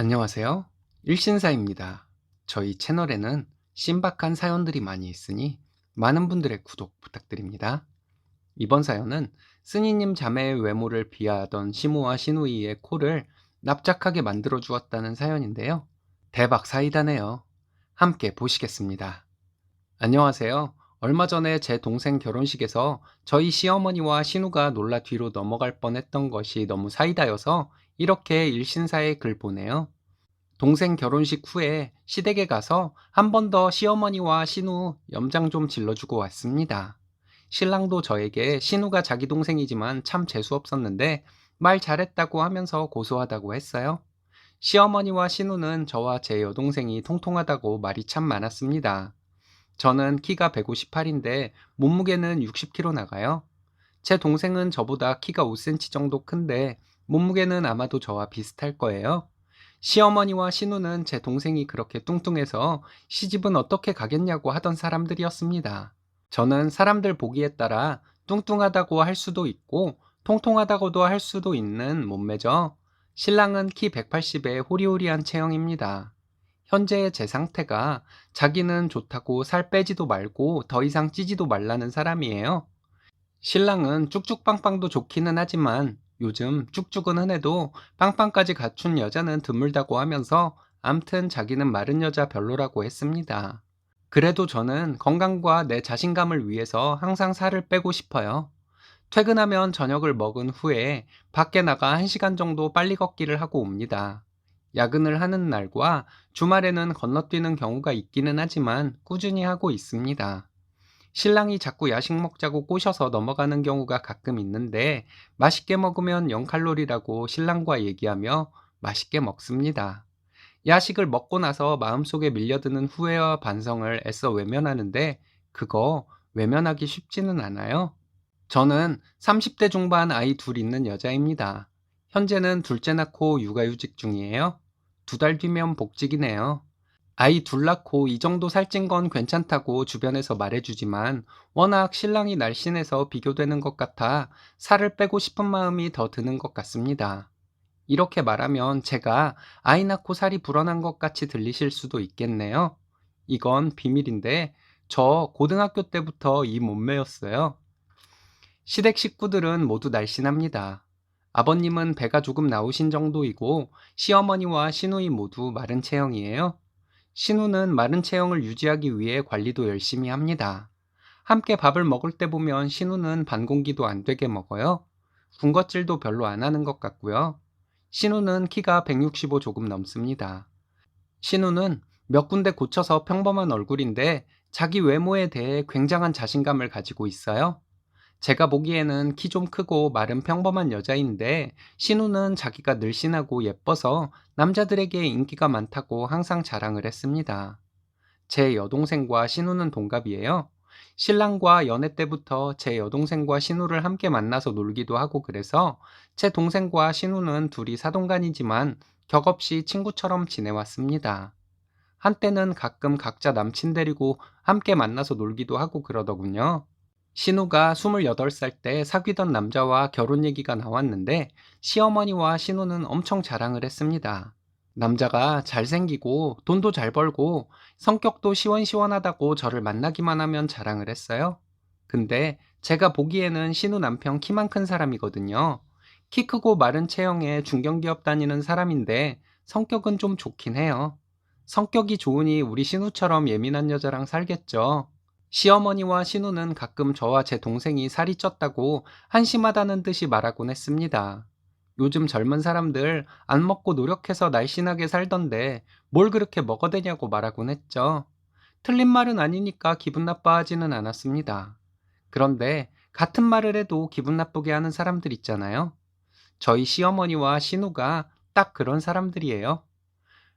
안녕하세요. 일신사입니다. 저희 채널에는 신박한 사연들이 많이 있으니 많은 분들의 구독 부탁드립니다. 이번 사연은 스니님 자매의 외모를 비하하던 시무와 시누이의 코를 납작하게 만들어 주었다는 사연인데요. 대박 사이다네요. 함께 보시겠습니다. 안녕하세요. 얼마 전에 제 동생 결혼식에서 저희 시어머니와 신우가 놀라 뒤로 넘어갈 뻔했던 것이 너무 사이다여서 이렇게 일신사에 글 보내요. 동생 결혼식 후에 시댁에 가서 한 번 더 시어머니와 신우 염장 좀 질러주고 왔습니다. 신랑도 저에게 신우가 자기 동생이지만 참 재수없었는데 말 잘했다고 하면서 고소하다고 했어요. 시어머니와 신우는 저와 제 여동생이 통통하다고 말이 참 많았습니다. 저는 키가 158인데 몸무게는 60kg 나가요. 제 동생은 저보다 키가 5cm 정도 큰데 몸무게는 아마도 저와 비슷할 거예요. 시어머니와 신우는 제 동생이 그렇게 뚱뚱해서 시집은 어떻게 가겠냐고 하던 사람들이었습니다. 저는 사람들 보기에 따라 뚱뚱하다고 할 수도 있고 통통하다고도 할 수도 있는 몸매죠. 신랑은 키 180에 호리호리한 체형입니다. 현재의 제 상태가 자기는 좋다고 살 빼지도 말고 더 이상 찌지도 말라는 사람이에요. 신랑은 쭉쭉빵빵도 좋기는 하지만 요즘 쭉쭉은 흔해도 빵빵까지 갖춘 여자는 드물다고 하면서 암튼 자기는 마른 여자 별로라고 했습니다. 그래도 저는 건강과 내 자신감을 위해서 항상 살을 빼고 싶어요. 퇴근하면 저녁을 먹은 후에 밖에 나가 1시간 정도 빨리 걷기를 하고 옵니다. 야근을 하는 날과 주말에는 건너뛰는 경우가 있기는 하지만 꾸준히 하고 있습니다. 신랑이 자꾸 야식 먹자고 꼬셔서 넘어가는 경우가 가끔 있는데 맛있게 먹으면 0칼로리라고 신랑과 얘기하며 맛있게 먹습니다. 야식을 먹고 나서 마음속에 밀려드는 후회와 반성을 애써 외면하는데 그거 외면하기 쉽지는 않아요. 저는 30대 중반 아이 둘 있는 여자입니다. 현재는 둘째 낳고 육아휴직 중이에요. 2달 뒤면 복직이네요. 아이 둘 낳고 이 정도 살찐 건 괜찮다고 주변에서 말해주지만 워낙 신랑이 날씬해서 비교되는 것 같아 살을 빼고 싶은 마음이 더 드는 것 같습니다. 이렇게 말하면 제가 아이 낳고 살이 불어난 것 같이 들리실 수도 있겠네요. 이건 비밀인데 저 고등학교 때부터 이 몸매였어요. 시댁 식구들은 모두 날씬합니다. 아버님은 배가 조금 나오신 정도이고 시어머니와 시누이 모두 마른 체형이에요. 신우는 마른 체형을 유지하기 위해 관리도 열심히 합니다. 함께 밥을 먹을 때 보면 신우는 반 공기도 안 되게 먹어요. 군것질도 별로 안 하는 것 같고요. 신우는 키가 165 조금 넘습니다. 신우는 몇 군데 고쳐서 평범한 얼굴인데 자기 외모에 대해 굉장한 자신감을 가지고 있어요. 제가 보기에는 키 좀 크고 마른 평범한 여자인데 신우는 자기가 늘씬하고 예뻐서 남자들에게 인기가 많다고 항상 자랑을 했습니다. 제 여동생과 신우는 동갑이에요. 신랑과 연애 때부터 제 여동생과 신우를 함께 만나서 놀기도 하고 그래서 제 동생과 신우는 둘이 사돈간이지만 격없이 친구처럼 지내왔습니다. 한때는 가끔 각자 남친 데리고 함께 만나서 놀기도 하고 그러더군요. 신우가 28살 때 사귀던 남자와 결혼 얘기가 나왔는데 시어머니와 신우는 엄청 자랑을 했습니다. 남자가 잘생기고 돈도 잘 벌고 성격도 시원시원하다고 저를 만나기만 하면 자랑을 했어요. 근데 제가 보기에는 신우 남편 키만 큰 사람이거든요. 키 크고 마른 체형에 중견기업 다니는 사람인데 성격은 좀 좋긴 해요. 성격이 좋으니 우리 신우처럼 예민한 여자랑 살겠죠. 시어머니와 신우는 가끔 저와 제 동생이 살이 쪘다고 한심하다는 듯이 말하곤 했습니다. 요즘 젊은 사람들 안 먹고 노력해서 날씬하게 살던데 뭘 그렇게 먹어대냐고 말하곤 했죠. 틀린 말은 아니니까 기분 나빠하지는 않았습니다. 그런데 같은 말을 해도 기분 나쁘게 하는 사람들 있잖아요. 저희 시어머니와 신우가 딱 그런 사람들이에요.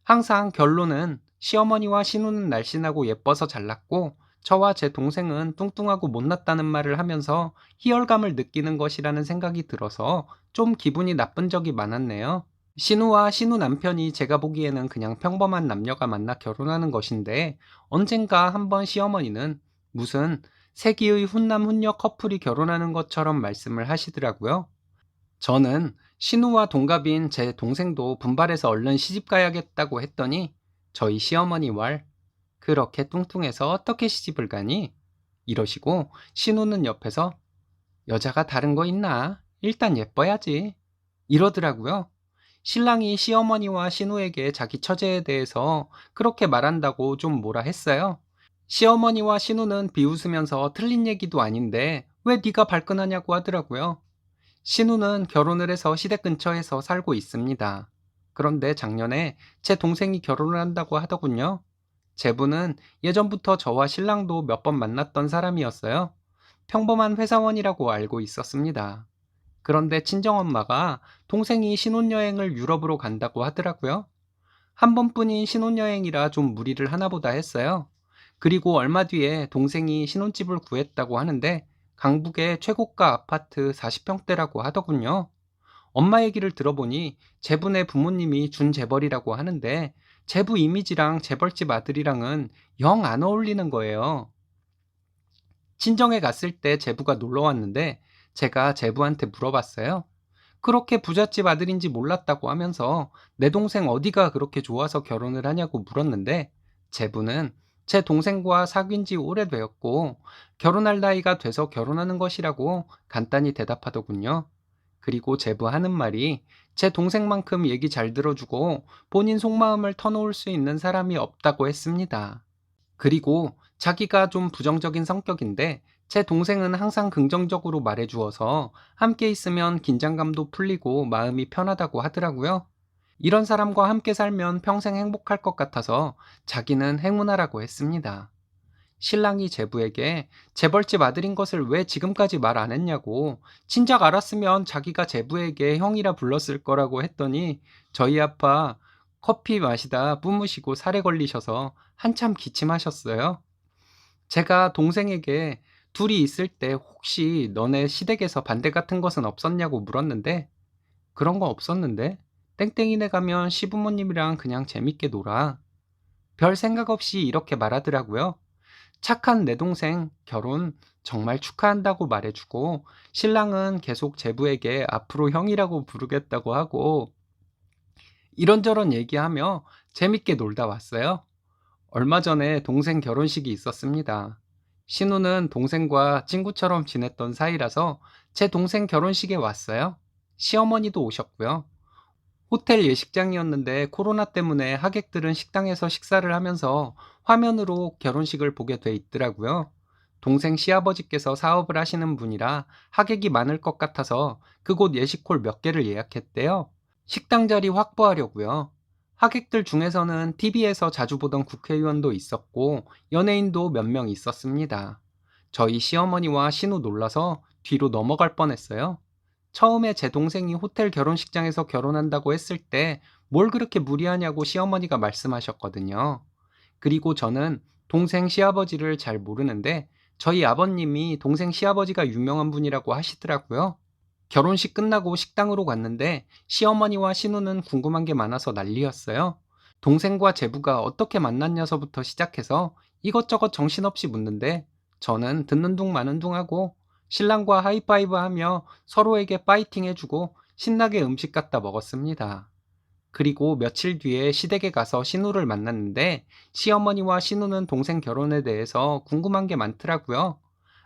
항상 결론은 시어머니와 신우는 날씬하고 예뻐서 잘났고 저와 제 동생은 뚱뚱하고 못났다는 말을 하면서 희열감을 느끼는 것이라는 생각이 들어서 좀 기분이 나쁜 적이 많았네요. 신우와 신우 남편이 제가 보기에는 그냥 평범한 남녀가 만나 결혼하는 것인데 언젠가 한번 시어머니는 무슨 세기의 훈남 훈녀 커플이 결혼하는 것처럼 말씀을 하시더라고요. 저는 신우와 동갑인 제 동생도 분발해서 얼른 시집 가야겠다고 했더니 저희 시어머니 말, 그렇게 뚱뚱해서 어떻게 시집을 가니? 이러시고 신우는 옆에서 여자가 다른 거 있나? 일단 예뻐야지. 이러더라고요. 신랑이 시어머니와 신우에게 자기 처제에 대해서 그렇게 말한다고 좀 뭐라 했어요. 시어머니와 신우는 비웃으면서 틀린 얘기도 아닌데 왜 네가 발끈하냐고 하더라고요. 신우는 결혼을 해서 시댁 근처에서 살고 있습니다. 그런데 작년에 제 동생이 결혼을 한다고 하더군요. 제부는 예전부터 저와 신랑도 몇 번 만났던 사람이었어요. 평범한 회사원이라고 알고 있었습니다. 그런데 친정엄마가 동생이 신혼여행을 유럽으로 간다고 하더라고요. 한 번뿐인 신혼여행이라 좀 무리를 하나 보다 했어요. 그리고 얼마 뒤에 동생이 신혼집을 구했다고 하는데 강북의 최고가 아파트 40평대라고 하더군요. 엄마 얘기를 들어보니 제부네 부모님이 준재벌이라고 하는데 제부 이미지랑 재벌집 아들이랑은 영 안 어울리는 거예요. 친정에 갔을 때 제부가 놀러 왔는데 제가 제부한테 물어봤어요. 그렇게 부잣집 아들인지 몰랐다고 하면서 내 동생 어디가 그렇게 좋아서 결혼을 하냐고 물었는데 제부는 제 동생과 사귄 지 오래되었고 결혼할 나이가 돼서 결혼하는 것이라고 간단히 대답하더군요. 그리고 제부 하는 말이 제 동생만큼 얘기 잘 들어주고 본인 속마음을 터놓을 수 있는 사람이 없다고 했습니다. 그리고 자기가 좀 부정적인 성격인데 제 동생은 항상 긍정적으로 말해주어서 함께 있으면 긴장감도 풀리고 마음이 편하다고 하더라고요. 이런 사람과 함께 살면 평생 행복할 것 같아서 자기는 행운아라고 했습니다. 신랑이 제부에게 재벌집 아들인 것을 왜 지금까지 말 안 했냐고 진작 알았으면 자기가 제부에게 형이라 불렀을 거라고 했더니 저희 아빠 커피 마시다 뿜으시고 살에 걸리셔서 한참 기침하셨어요. 제가 동생에게 둘이 있을 때 혹시 너네 시댁에서 반대 같은 것은 없었냐고 물었는데 그런 거 없었는데 땡땡이네 가면 시부모님이랑 그냥 재밌게 놀아. 별 생각 없이 이렇게 말하더라고요. 착한 내 동생 결혼 정말 축하한다고 말해주고 신랑은 계속 제부에게 앞으로 형이라고 부르겠다고 하고 이런저런 얘기하며 재밌게 놀다 왔어요. 얼마 전에 동생 결혼식이 있었습니다. 신우는 동생과 친구처럼 지냈던 사이라서 제 동생 결혼식에 왔어요. 시어머니도 오셨고요. 호텔 예식장이었는데 코로나 때문에 하객들은 식당에서 식사를 하면서 화면으로 결혼식을 보게 돼 있더라고요. 동생 시아버지께서 사업을 하시는 분이라 하객이 많을 것 같아서 그곳 예식홀 몇 개를 예약했대요. 식당 자리 확보하려고요. 하객들 중에서는 TV에서 자주 보던 국회의원도 있었고 연예인도 몇 명 있었습니다. 저희 시어머니와 신우 놀라서 뒤로 넘어갈 뻔했어요. 처음에 제 동생이 호텔 결혼식장에서 결혼한다고 했을 때 뭘 그렇게 무리하냐고 시어머니가 말씀하셨거든요. 그리고 저는 동생 시아버지를 잘 모르는데 저희 아버님이 동생 시아버지가 유명한 분이라고 하시더라고요. 결혼식 끝나고 식당으로 갔는데 시어머니와 신우는 궁금한 게 많아서 난리였어요. 동생과 제부가 어떻게 만났냐서부터 시작해서 이것저것 정신없이 묻는데 저는 듣는 둥 마는 둥 하고 신랑과 하이파이브 하며 서로에게 파이팅 해주고 신나게 음식 갖다 먹었습니다. 그리고 며칠 뒤에 시댁에 가서 신우를 만났는데 시어머니와 신우는 동생 결혼에 대해서 궁금한 게 많더라고요.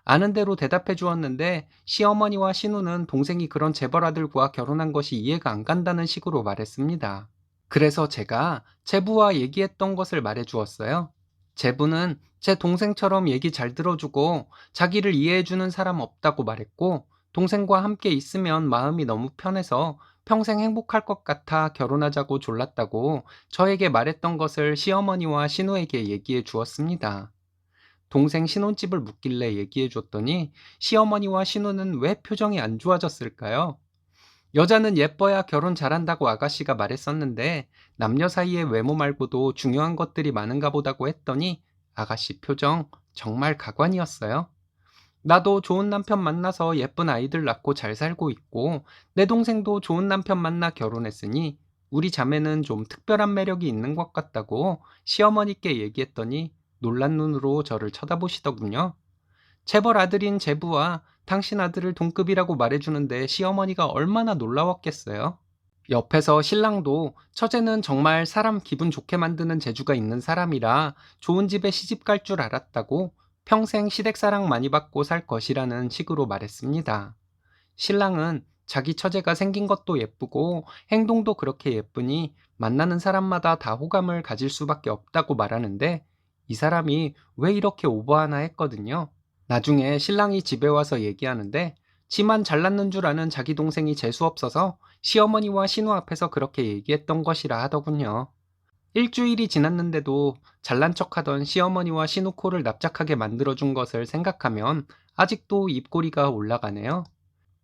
아는 대로 대답해 주었는데 시어머니와 신우는 동생이 그런 재벌 아들과 결혼한 것이 이해가 안 간다는 식으로 말했습니다. 그래서 제가 제부와 얘기했던 것을 말해 주었어요. 제부는 제 동생처럼 얘기 잘 들어주고 자기를 이해해 주는 사람 없다고 말했고 동생과 함께 있으면 마음이 너무 편해서 평생 행복할 것 같아 결혼하자고 졸랐다고 저에게 말했던 것을 시어머니와 신우에게 얘기해 주었습니다. 동생 신혼집을 묻길래 얘기해 줬더니 시어머니와 신우는 왜 표정이 안 좋아졌을까요? 여자는 예뻐야 결혼 잘한다고 아가씨가 말했었는데 남녀 사이의 외모 말고도 중요한 것들이 많은가 보다고 했더니 아가씨 표정 정말 가관이었어요. 나도 좋은 남편 만나서 예쁜 아이들 낳고 잘 살고 있고 내 동생도 좋은 남편 만나 결혼했으니 우리 자매는 좀 특별한 매력이 있는 것 같다고 시어머니께 얘기했더니 놀란 눈으로 저를 쳐다보시더군요. 재벌 아들인 제부와 당신 아들을 동급이라고 말해주는데 시어머니가 얼마나 놀라웠겠어요? 옆에서 신랑도 처제는 정말 사람 기분 좋게 만드는 재주가 있는 사람이라 좋은 집에 시집 갈 줄 알았다고 평생 시댁사랑 많이 받고 살 것이라는 식으로 말했습니다. 신랑은 자기 처제가 생긴 것도 예쁘고 행동도 그렇게 예쁘니 만나는 사람마다 다 호감을 가질 수밖에 없다고 말하는데 이 사람이 왜 이렇게 오버하나 했거든요. 나중에 신랑이 집에 와서 얘기하는데 지만 잘났는 줄 아는 자기 동생이 재수없어서 시어머니와 신우 앞에서 그렇게 얘기했던 것이라 하더군요. 일주일이 지났는데도 잘난 척하던 시어머니와 신우 코를 납작하게 만들어준 것을 생각하면 아직도 입꼬리가 올라가네요.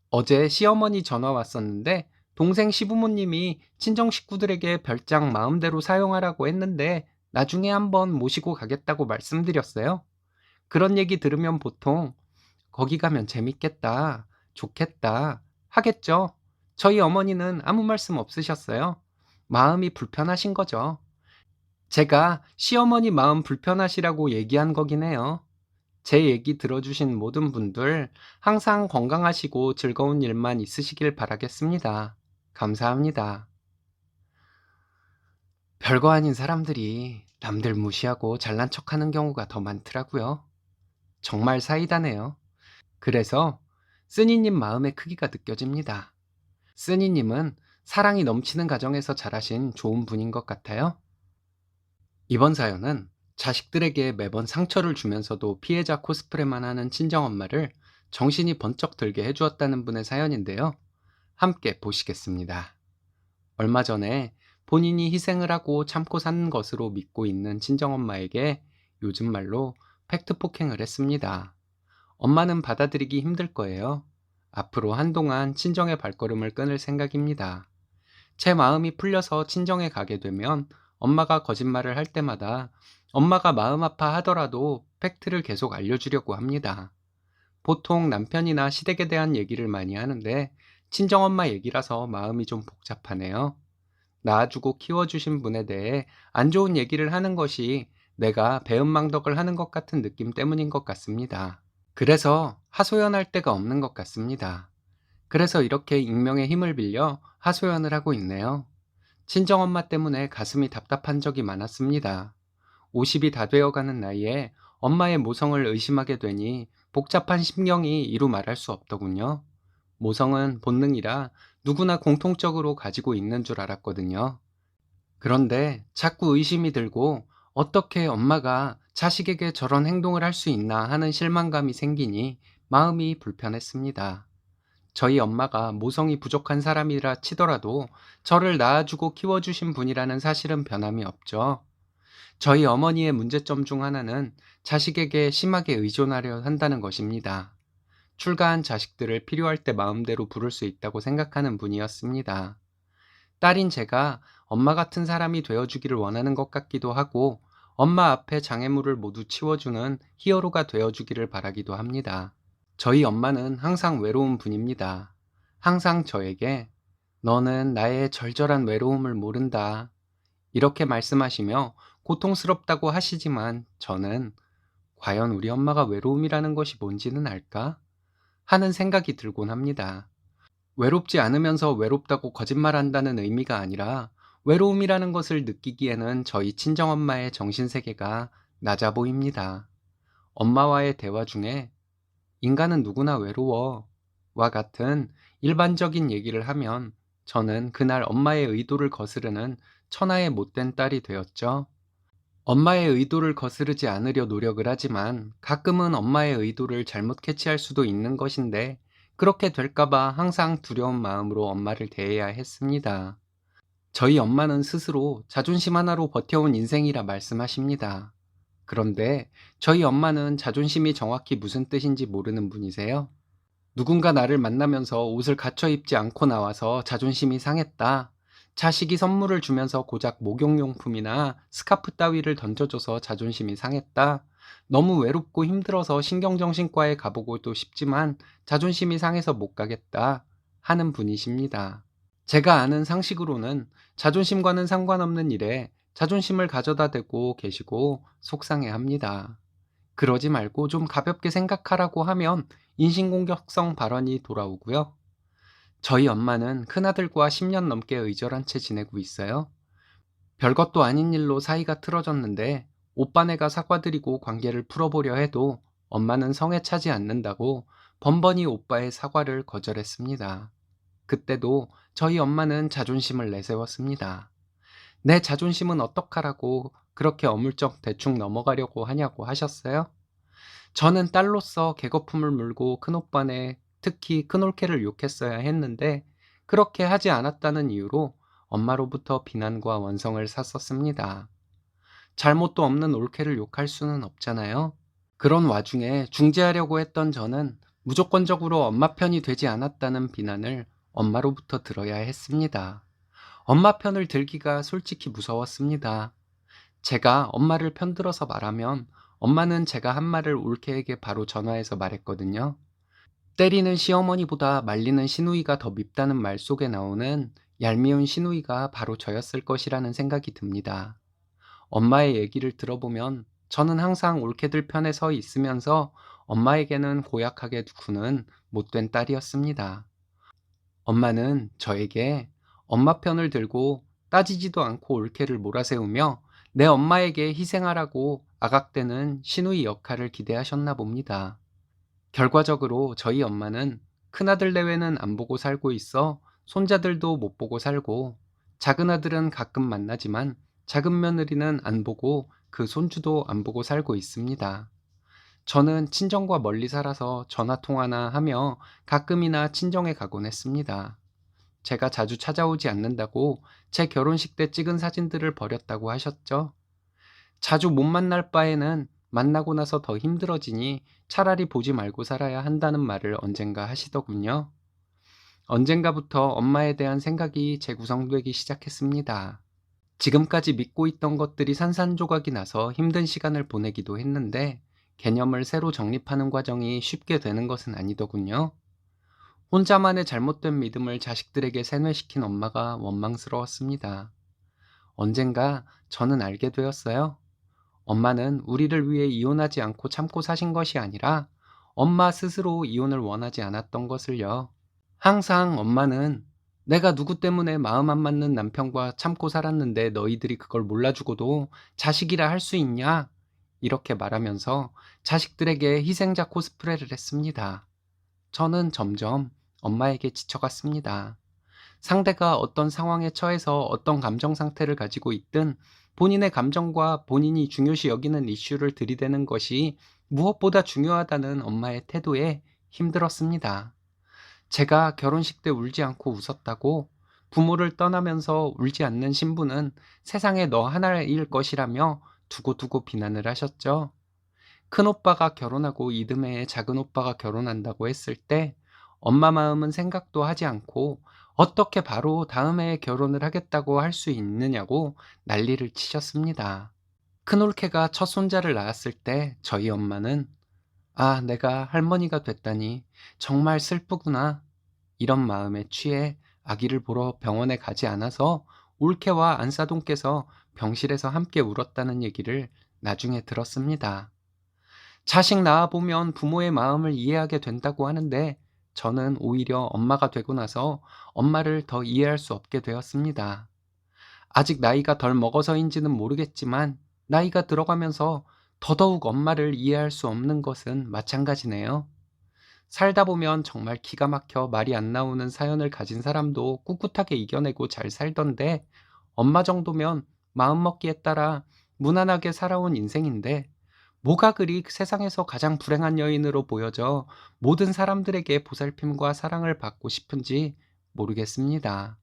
어제 시어머니 전화 왔었는데 동생 시부모님이 친정 식구들에게 별장 마음대로 사용하라고 했는데 나중에 한번 모시고 가겠다고 말씀드렸어요. 그런 얘기 들으면 보통 거기 가면 재밌겠다, 좋겠다 하겠죠. 저희 어머니는 아무 말씀 없으셨어요. 마음이 불편하신 거죠. 제가 시어머니 마음 불편하시라고 얘기한 거긴 해요. 제 얘기 들어주신 모든 분들 항상 건강하시고 즐거운 일만 있으시길 바라겠습니다. 감사합니다. 별거 아닌 사람들이 남들 무시하고 잘난 척하는 경우가 더 많더라고요. 정말 사이다네요. 그래서 쓰니님 마음의 크기가 느껴집니다. 쓰니님은 사랑이 넘치는 가정에서 자라신 좋은 분인 것 같아요. 이번 사연은 자식들에게 매번 상처를 주면서도 피해자 코스프레만 하는 친정엄마를 정신이 번쩍 들게 해주었다는 분의 사연인데요. 함께 보시겠습니다. 얼마 전에 본인이 희생을 하고 참고 사는 것으로 믿고 있는 친정엄마에게 요즘 말로 팩트 폭행을 했습니다. 엄마는 받아들이기 힘들 거예요. 앞으로 한동안 친정의 발걸음을 끊을 생각입니다. 제 마음이 풀려서 친정에 가게 되면 엄마가 거짓말을 할 때마다 엄마가 마음 아파하더라도 팩트를 계속 알려주려고 합니다. 보통 남편이나 시댁에 대한 얘기를 많이 하는데 친정엄마 얘기라서 마음이 좀 복잡하네요. 낳아주고 키워주신 분에 대해 안 좋은 얘기를 하는 것이 내가 배은망덕을 하는 것 같은 느낌 때문인 것 같습니다. 그래서 하소연할 데가 없는 것 같습니다. 그래서 이렇게 익명의 힘을 빌려 하소연을 하고 있네요. 친정엄마 때문에 가슴이 답답한 적이 많았습니다. 50이 다 되어가는 나이에 엄마의 모성을 의심하게 되니 복잡한 심경이 이루 말할 수 없더군요. 모성은 본능이라 누구나 공통적으로 가지고 있는 줄 알았거든요. 그런데 자꾸 의심이 들고 어떻게 엄마가 자식에게 저런 행동을 할 수 있나 하는 실망감이 생기니 마음이 불편했습니다. 저희 엄마가 모성이 부족한 사람이라 치더라도 저를 낳아주고 키워주신 분이라는 사실은 변함이 없죠. 저희 어머니의 문제점 중 하나는 자식에게 심하게 의존하려 한다는 것입니다. 출가한 자식들을 필요할 때 마음대로 부를 수 있다고 생각하는 분이었습니다. 딸인 제가 엄마 같은 사람이 되어주기를 원하는 것 같기도 하고 엄마 앞에 장애물을 모두 치워주는 히어로가 되어주기를 바라기도 합니다. 저희 엄마는 항상 외로운 분입니다. 항상 저에게 너는 나의 절절한 외로움을 모른다. 이렇게 말씀하시며 고통스럽다고 하시지만 저는 과연 우리 엄마가 외로움이라는 것이 뭔지는 알까? 하는 생각이 들곤 합니다. 외롭지 않으면서 외롭다고 거짓말한다는 의미가 아니라 외로움이라는 것을 느끼기에는 저희 친정엄마의 정신세계가 낮아 보입니다. 엄마와의 대화 중에 인간은 누구나 외로워 와 같은 일반적인 얘기를 하면 저는 그날 엄마의 의도를 거스르는 천하의 못된 딸이 되었죠. 엄마의 의도를 거스르지 않으려 노력을 하지만 가끔은 엄마의 의도를 잘못 캐치할 수도 있는 것인데 그렇게 될까봐 항상 두려운 마음으로 엄마를 대해야 했습니다. 저희 엄마는 스스로 자존심 하나로 버텨온 인생이라 말씀하십니다. 그런데 저희 엄마는 자존심이 정확히 무슨 뜻인지 모르는 분이세요. 누군가 나를 만나면서 옷을 갖춰 입지 않고 나와서 자존심이 상했다. 자식이 선물을 주면서 고작 목욕용품이나 스카프 따위를 던져줘서 자존심이 상했다. 너무 외롭고 힘들어서 신경정신과에 가보고도 싶지만 자존심이 상해서 못 가겠다. 하는 분이십니다. 제가 아는 상식으로는 자존심과는 상관없는 일에 자존심을 가져다 대고 계시고 속상해합니다. 그러지 말고 좀 가볍게 생각하라고 하면 인신공격성 발언이 돌아오고요. 저희 엄마는 큰아들과 10년 넘게 의절한 채 지내고 있어요. 별것도 아닌 일로 사이가 틀어졌는데 오빠네가 사과드리고 관계를 풀어보려 해도 엄마는 성에 차지 않는다고 번번이 오빠의 사과를 거절했습니다. 그때도 저희 엄마는 자존심을 내세웠습니다. 내 자존심은 어떡하라고 그렇게 어물쩍 대충 넘어가려고 하냐고 하셨어요? 저는 딸로서 개거품을 물고 큰오빠네, 특히 큰올케를 욕했어야 했는데 그렇게 하지 않았다는 이유로 엄마로부터 비난과 원성을 샀었습니다. 잘못도 없는 올케를 욕할 수는 없잖아요. 그런 와중에 중재하려고 했던 저는 무조건적으로 엄마 편이 되지 않았다는 비난을 엄마로부터 들어야 했습니다. 엄마 편을 들기가 솔직히 무서웠습니다. 제가 엄마를 편들어서 말하면 엄마는 제가 한 말을 올케에게 바로 전화해서 말했거든요. 때리는 시어머니보다 말리는 시누이가 더 밉다는 말 속에 나오는 얄미운 시누이가 바로 저였을 것이라는 생각이 듭니다. 엄마의 얘기를 들어보면 저는 항상 올케들 편에 서 있으면서 엄마에게는 고약하게 구는 못된 딸이었습니다. 엄마는 저에게 엄마 편을 들고 따지지도 않고 올케를 몰아세우며 내 엄마에게 희생하라고 아각대는 시누이 역할을 기대하셨나 봅니다. 결과적으로 저희 엄마는 큰아들 내외는 안 보고 살고 있어 손자들도 못 보고 살고, 작은아들은 가끔 만나지만 작은 며느리는 안 보고 그 손주도 안 보고 살고 있습니다. 저는 친정과 멀리 살아서 전화통화나 하며 가끔이나 친정에 가곤 했습니다. 제가 자주 찾아오지 않는다고 제 결혼식 때 찍은 사진들을 버렸다고 하셨죠? 자주 못 만날 바에는 만나고 나서 더 힘들어지니 차라리 보지 말고 살아야 한다는 말을 언젠가 하시더군요. 언젠가부터 엄마에 대한 생각이 재구성되기 시작했습니다. 지금까지 믿고 있던 것들이 산산조각이 나서 힘든 시간을 보내기도 했는데 개념을 새로 정립하는 과정이 쉽게 되는 것은 아니더군요. 혼자만의 잘못된 믿음을 자식들에게 세뇌시킨 엄마가 원망스러웠습니다. 언젠가 저는 알게 되었어요. 엄마는 우리를 위해 이혼하지 않고 참고 사신 것이 아니라 엄마 스스로 이혼을 원하지 않았던 것을요. 항상 엄마는 내가 누구 때문에 마음 안 맞는 남편과 참고 살았는데 너희들이 그걸 몰라주고도 자식이라 할 수 있냐? 이렇게 말하면서 자식들에게 희생자 코스프레를 했습니다. 저는 점점 엄마에게 지쳐갔습니다. 상대가 어떤 상황에 처해서 어떤 감정 상태를 가지고 있든 본인의 감정과 본인이 중요시 여기는 이슈를 들이대는 것이 무엇보다 중요하다는 엄마의 태도에 힘들었습니다. 제가 결혼식 때 울지 않고 웃었다고 부모를 떠나면서 울지 않는 신부는 세상에 너 하나일 것이라며 두고두고 비난을 하셨죠. 큰오빠가 결혼하고 이듬해에 작은오빠가 결혼한다고 했을 때 엄마 마음은 생각도 하지 않고 어떻게 바로 다음 해에 결혼을 하겠다고 할 수 있느냐고 난리를 치셨습니다. 큰올케가 첫 손자를 낳았을 때 저희 엄마는 아, 내가 할머니가 됐다니 정말 슬프구나, 이런 마음에 취해 아기를 보러 병원에 가지 않아서 올케와 안사돈께서 병실에서 함께 울었다는 얘기를 나중에 들었습니다. 자식 낳아보면 부모의 마음을 이해하게 된다고 하는데 저는 오히려 엄마가 되고 나서 엄마를 더 이해할 수 없게 되었습니다. 아직 나이가 덜 먹어서인지는 모르겠지만 나이가 들어가면서 더더욱 엄마를 이해할 수 없는 것은 마찬가지네요. 살다 보면 정말 기가 막혀 말이 안 나오는 사연을 가진 사람도 꿋꿋하게 이겨내고 잘 살던데 엄마 정도면 마음먹기에 따라 무난하게 살아온 인생인데 뭐가 그리 세상에서 가장 불행한 여인으로 보여져 모든 사람들에게 보살핌과 사랑을 받고 싶은지 모르겠습니다.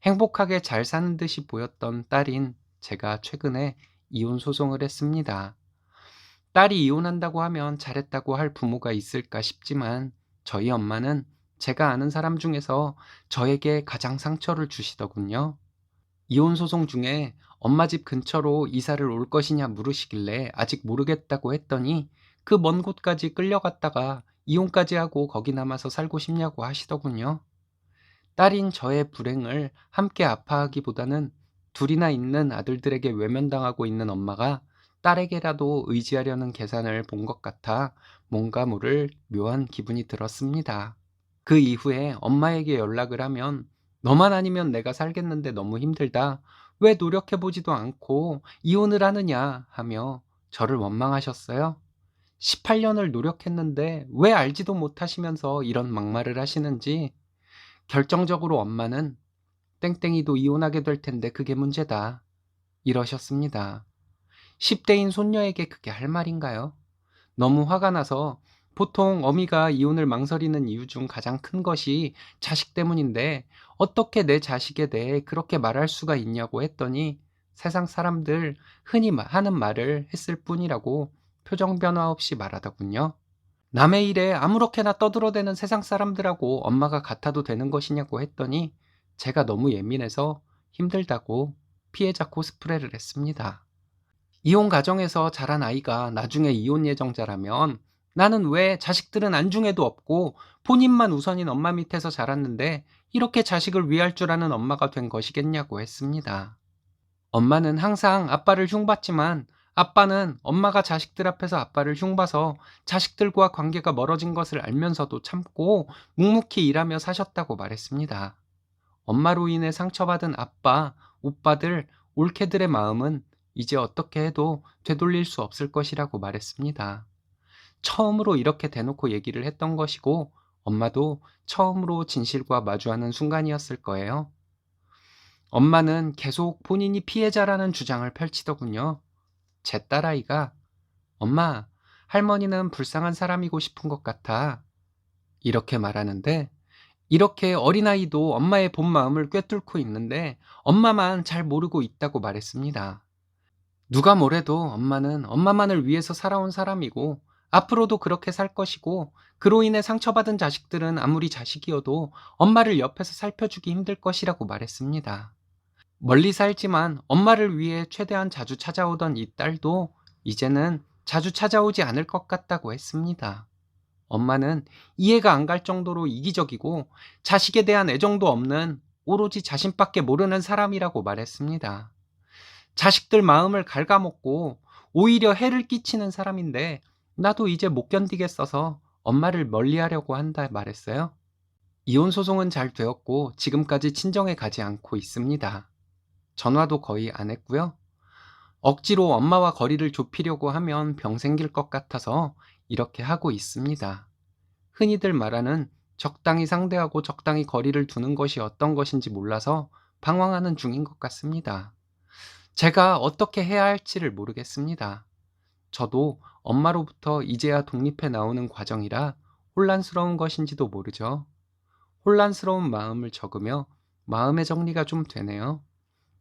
행복하게 잘 사는 듯이 보였던 딸인 제가 최근에 이혼 소송을 했습니다. 딸이 이혼한다고 하면 잘했다고 할 부모가 있을까 싶지만 저희 엄마는 제가 아는 사람 중에서 저에게 가장 상처를 주시더군요. 이혼 소송 중에 엄마 집 근처로 이사를 올 것이냐 물으시길래 아직 모르겠다고 했더니 그 먼 곳까지 끌려갔다가 이혼까지 하고 거기 남아서 살고 싶냐고 하시더군요. 딸인 저의 불행을 함께 아파하기보다는 둘이나 있는 아들들에게 외면당하고 있는 엄마가 딸에게라도 의지하려는 계산을 본 것 같아 뭔가 모를 묘한 기분이 들었습니다. 그 이후에 엄마에게 연락을 하면 너만 아니면 내가 살겠는데 너무 힘들다. 왜 노력해보지도 않고 이혼을 하느냐 하며 저를 원망하셨어요. 18년을 노력했는데 왜 알지도 못하시면서 이런 막말을 하시는지. 결정적으로 엄마는 땡땡이도 이혼하게 될 텐데 그게 문제다, 이러셨습니다. 10대인 손녀에게 그게 할 말인가요? 너무 화가 나서 보통 어미가 이혼을 망설이는 이유 중 가장 큰 것이 자식 때문인데 어떻게 내 자식에 대해 그렇게 말할 수가 있냐고 했더니 세상 사람들 흔히 하는 말을 했을 뿐이라고 표정 변화 없이 말하더군요. 남의 일에 아무렇게나 떠들어대는 세상 사람들하고 엄마가 같아도 되는 것이냐고 했더니 제가 너무 예민해서 힘들다고 피해자 코스프레를 했습니다. 이혼 가정에서 자란 아이가 나중에 이혼 예정자라면 나는 왜 자식들은 안중에도 없고 본인만 우선인 엄마 밑에서 자랐는데 이렇게 자식을 위할 줄 아는 엄마가 된 것이겠냐고 했습니다. 엄마는 항상 아빠를 흉봤지만 아빠는 엄마가 자식들 앞에서 아빠를 흉봐서 자식들과 관계가 멀어진 것을 알면서도 참고 묵묵히 일하며 사셨다고 말했습니다. 엄마로 인해 상처받은 아빠, 오빠들, 올케들의 마음은 이제 어떻게 해도 되돌릴 수 없을 것이라고 말했습니다. 처음으로 이렇게 대놓고 얘기를 했던 것이고 엄마도 처음으로 진실과 마주하는 순간이었을 거예요. 엄마는 계속 본인이 피해자라는 주장을 펼치더군요. 제 딸아이가 엄마, 할머니는 불쌍한 사람이고 싶은 것 같아, 이렇게 말하는데 이렇게 어린아이도 엄마의 본 마음을 꿰뚫고 있는데 엄마만 잘 모르고 있다고 말했습니다. 누가 뭐래도 엄마는 엄마만을 위해서 살아온 사람이고 앞으로도 그렇게 살 것이고 그로 인해 상처받은 자식들은 아무리 자식이어도 엄마를 옆에서 살펴주기 힘들 것이라고 말했습니다. 멀리 살지만 엄마를 위해 최대한 자주 찾아오던 이 딸도 이제는 자주 찾아오지 않을 것 같다고 했습니다. 엄마는 이해가 안 갈 정도로 이기적이고 자식에 대한 애정도 없는 오로지 자신밖에 모르는 사람이라고 말했습니다. 자식들 마음을 갉아먹고 오히려 해를 끼치는 사람인데 나도 이제 못 견디겠어서 엄마를 멀리하려고 한다 말했어요. 이혼 소송은 잘 되었고 지금까지 친정에 가지 않고 있습니다. 전화도 거의 안 했고요. 억지로 엄마와 거리를 좁히려고 하면 병 생길 것 같아서 이렇게 하고 있습니다. 흔히들 말하는 적당히 상대하고 적당히 거리를 두는 것이 어떤 것인지 몰라서 방황하는 중인 것 같습니다. 제가 어떻게 해야 할지를 모르겠습니다. 저도 엄마로부터 이제야 독립해 나오는 과정이라 혼란스러운 것인지도 모르죠. 혼란스러운 마음을 적으며 마음의 정리가 좀 되네요.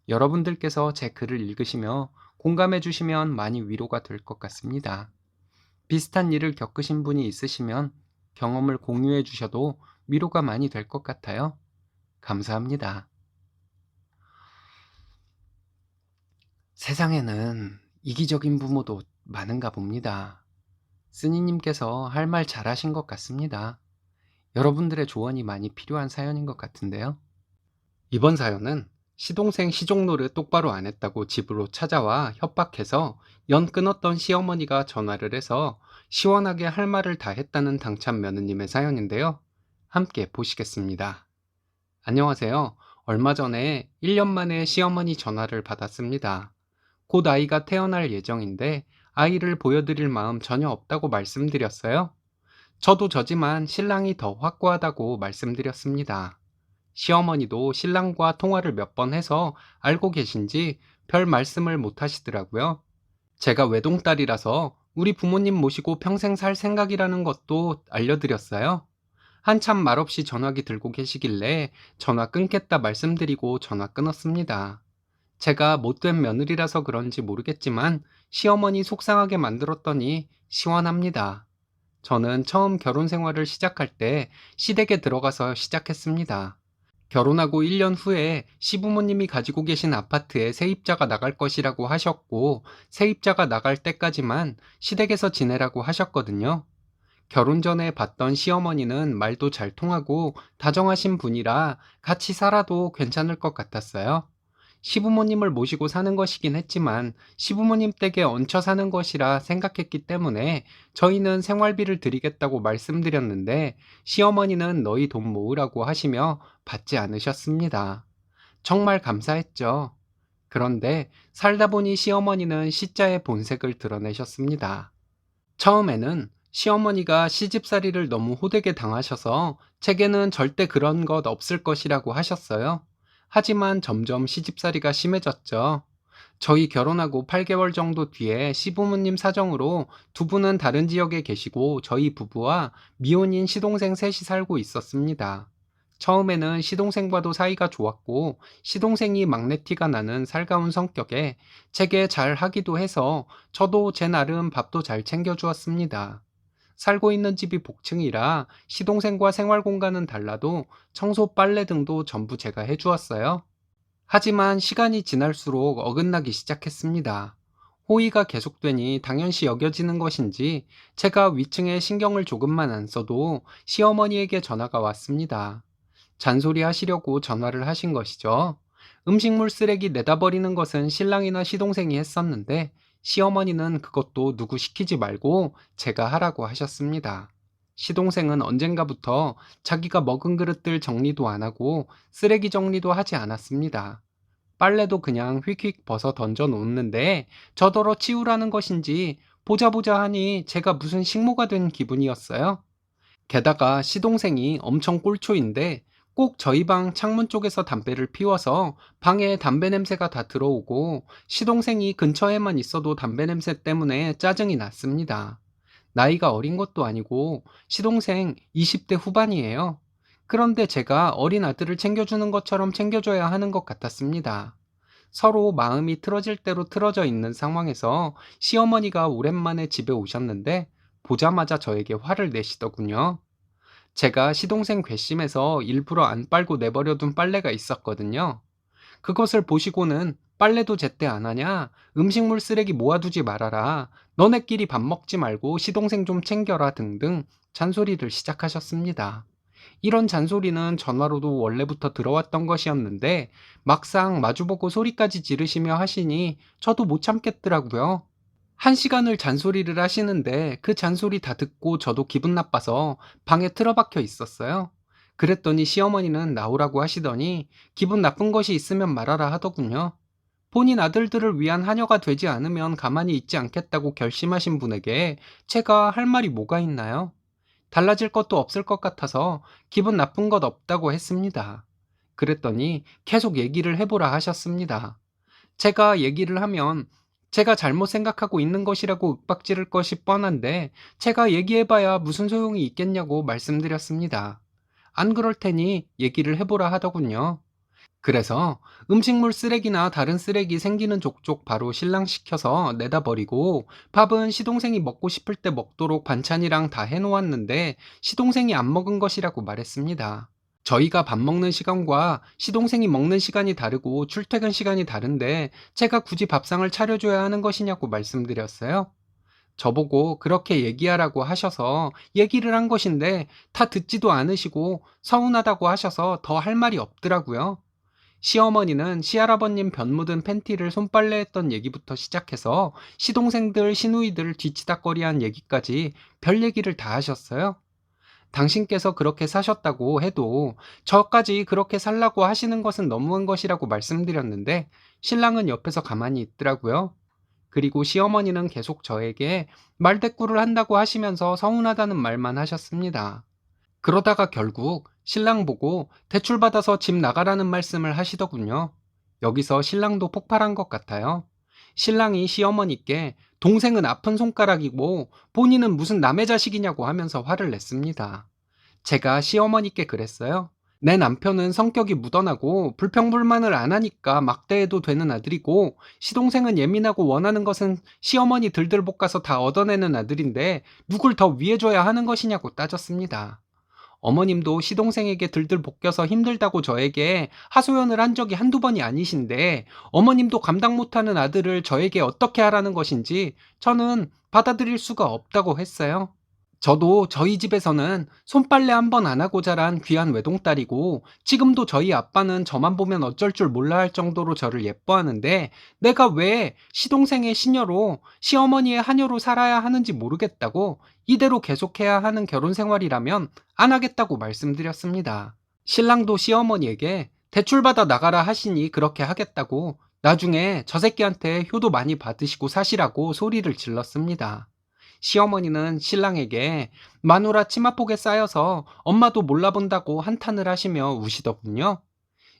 여러분들께서 제 글을 읽으시며 공감해 주시면 많이 위로가 될 것 같습니다. 비슷한 일을 겪으신 분이 있으시면 경험을 공유해 주셔도 위로가 많이 될 것 같아요. 감사합니다. 세상에는 이기적인 부모도 많은가 봅니다. 쓰니님께서 할 말 잘하신 것 같습니다. 여러분들의 조언이 많이 필요한 사연인 것 같은데요. 이번 사연은 시동생 시종노릇 똑바로 안 했다고 집으로 찾아와 협박해서 연 끊었던 시어머니가 전화를 해서 시원하게 할 말을 다 했다는 당찬 며느님의 사연인데요. 함께 보시겠습니다. 안녕하세요. 얼마 전에 1년 만에 시어머니 전화를 받았습니다. 곧 아이가 태어날 예정인데 아이를 보여드릴 마음 전혀 없다고 말씀드렸어요. 저도 저지만 신랑이 더 확고하다고 말씀드렸습니다. 시어머니도 신랑과 통화를 몇 번 해서 알고 계신지 별 말씀을 못 하시더라고요. 제가 외동딸이라서 우리 부모님 모시고 평생 살 생각이라는 것도 알려드렸어요. 한참 말없이 전화기 들고 계시길래 전화 끊겠다 말씀드리고 전화 끊었습니다. 제가 못된 며느리라서 그런지 모르겠지만 시어머니 속상하게 만들었더니 시원합니다. 저는 처음 결혼 생활을 시작할 때 시댁에 들어가서 시작했습니다. 결혼하고 1년 후에 시부모님이 가지고 계신 아파트에 세입자가 나갈 것이라고 하셨고 세입자가 나갈 때까지만 시댁에서 지내라고 하셨거든요. 결혼 전에 봤던 시어머니는 말도 잘 통하고 다정하신 분이라 같이 살아도 괜찮을 것 같았어요. 시부모님을 모시고 사는 것이긴 했지만 시부모님 댁에 얹혀 사는 것이라 생각했기 때문에 저희는 생활비를 드리겠다고 말씀드렸는데 시어머니는 너희 돈 모으라고 하시며 받지 않으셨습니다. 정말 감사했죠. 그런데 살다 보니 시어머니는 시자의 본색을 드러내셨습니다. 처음에는 시어머니가 시집살이를 너무 호되게 당하셔서 제게는 절대 그런 것 없을 것이라고 하셨어요. 하지만 점점 시집살이가 심해졌죠. 저희 결혼하고 8개월 정도 뒤에 시부모님 사정으로 두 분은 다른 지역에 계시고 저희 부부와 미혼인 시동생 셋이 살고 있었습니다. 처음에는 시동생과도 사이가 좋았고 시동생이 막내티가 나는 살가운 성격에 제게 잘 하기도 해서 저도 제 나름 밥도 잘 챙겨주었습니다. 살고 있는 집이 복층이라 시동생과 생활 공간은 달라도 청소 빨래 등도 전부 제가 해주었어요. 하지만 시간이 지날수록 어긋나기 시작했습니다. 호의가 계속되니 당연시 여겨지는 것인지 제가 위층에 신경을 조금만 안 써도 시어머니에게 전화가 왔습니다. 잔소리 하시려고 전화를 하신 것이죠. 음식물 쓰레기 내다 버리는 것은 신랑이나 시동생이 했었는데 시어머니는 그것도 누구 시키지 말고 제가 하라고 하셨습니다. 시동생은 언젠가부터 자기가 먹은 그릇들 정리도 안 하고 쓰레기 정리도 하지 않았습니다. 빨래도 그냥 휙휙 벗어 던져 놓는데 저더러 치우라는 것인지 보자 보자 하니 제가 무슨 식모가 된 기분이었어요. 게다가 시동생이 엄청 꼴초인데 꼭 저희 방 창문 쪽에서 담배를 피워서 방에 담배 냄새가 다 들어오고 시동생이 근처에만 있어도 담배 냄새 때문에 짜증이 났습니다. 나이가 어린 것도 아니고 시동생 20대 후반이에요. 그런데 제가 어린 아들을 챙겨주는 것처럼 챙겨줘야 하는 것 같았습니다. 서로 마음이 틀어질 대로 틀어져 있는 상황에서 시어머니가 오랜만에 집에 오셨는데 보자마자 저에게 화를 내시더군요. 제가 시동생 괘씸해서 일부러 안 빨고 내버려둔 빨래가 있었거든요. 그것을 보시고는 빨래도 제때 안 하냐? 음식물 쓰레기 모아두지 말아라. 너네끼리 밥 먹지 말고 시동생 좀 챙겨라 등등 잔소리를 시작하셨습니다. 이런 잔소리는 전화로도 원래부터 들어왔던 것이었는데 막상 마주보고 소리까지 지르시며 하시니 저도 못 참겠더라고요. 1시간을 잔소리를 하시는데 그 잔소리 다 듣고 저도 기분 나빠서 방에 틀어박혀 있었어요. 그랬더니 시어머니는 나오라고 하시더니 기분 나쁜 것이 있으면 말하라 하더군요. 본인 아들들을 위한 하녀가 되지 않으면 가만히 있지 않겠다고 결심하신 분에게 제가 할 말이 뭐가 있나요? 달라질 것도 없을 것 같아서 기분 나쁜 것 없다고 했습니다. 그랬더니 계속 얘기를 해보라 하셨습니다. 제가 얘기를 하면 제가 잘못 생각하고 있는 것이라고 윽박지를 것이 뻔한데 제가 얘기해봐야 무슨 소용이 있겠냐고 말씀드렸습니다. 안 그럴 테니 얘기를 해보라 하더군요. 그래서 음식물 쓰레기나 다른 쓰레기 생기는 족족 바로 실랑시켜서 내다 버리고 밥은 시동생이 먹고 싶을 때 먹도록 반찬이랑 다 해놓았는데 시동생이 안 먹은 것이라고 말했습니다. 저희가 밥 먹는 시간과 시동생이 먹는 시간이 다르고 출퇴근 시간이 다른데 제가 굳이 밥상을 차려줘야 하는 것이냐고 말씀드렸어요. 저보고 그렇게 얘기하라고 하셔서 얘기를 한 것인데 다 듣지도 않으시고 서운하다고 하셔서 더 할 말이 없더라고요. 시어머니는 시할아버님 변 묻은 팬티를 손빨래했던 얘기부터 시작해서 시동생들 시누이들 뒤치다꺼리한 얘기까지 별 얘기를 다 하셨어요. 당신께서 그렇게 사셨다고 해도 저까지 그렇게 살라고 하시는 것은 너무한 것이라고 말씀드렸는데 신랑은 옆에서 가만히 있더라고요. 그리고 시어머니는 계속 저에게 말대꾸를 한다고 하시면서 서운하다는 말만 하셨습니다. 그러다가 결국 신랑 보고 대출받아서 집 나가라는 말씀을 하시더군요. 여기서 신랑도 폭발한 것 같아요. 신랑이 시어머니께 동생은 아픈 손가락이고 본인은 무슨 남의 자식이냐고 하면서 화를 냈습니다. 제가 시어머니께 그랬어요. 내 남편은 성격이 무던하고 불평불만을 안 하니까 막대해도 되는 아들이고 시동생은 예민하고 원하는 것은 시어머니 들들 볶아서 다 얻어내는 아들인데 누굴 더 위해줘야 하는 것이냐고 따졌습니다. 어머님도 시동생에게 들들 볶여서 힘들다고 저에게 하소연을 한 적이 한두 번이 아니신데 어머님도 감당 못하는 아들을 저에게 어떻게 하라는 것인지 저는 받아들일 수가 없다고 했어요. 저도 저희 집에서는 손빨래 한 번 안 하고 자란 귀한 외동딸이고 지금도 저희 아빠는 저만 보면 어쩔 줄 몰라 할 정도로 저를 예뻐하는데 내가 왜 시동생의 시녀로 시어머니의 하녀로 살아야 하는지 모르겠다고 이대로 계속해야 하는 결혼 생활이라면 안 하겠다고 말씀드렸습니다. 신랑도 시어머니에게 대출받아 나가라 하시니 그렇게 하겠다고 나중에 저 새끼한테 효도 많이 받으시고 사시라고 소리를 질렀습니다. 시어머니는 신랑에게 마누라 치마폭에 쌓여서 엄마도 몰라본다고 한탄을 하시며 우시더군요.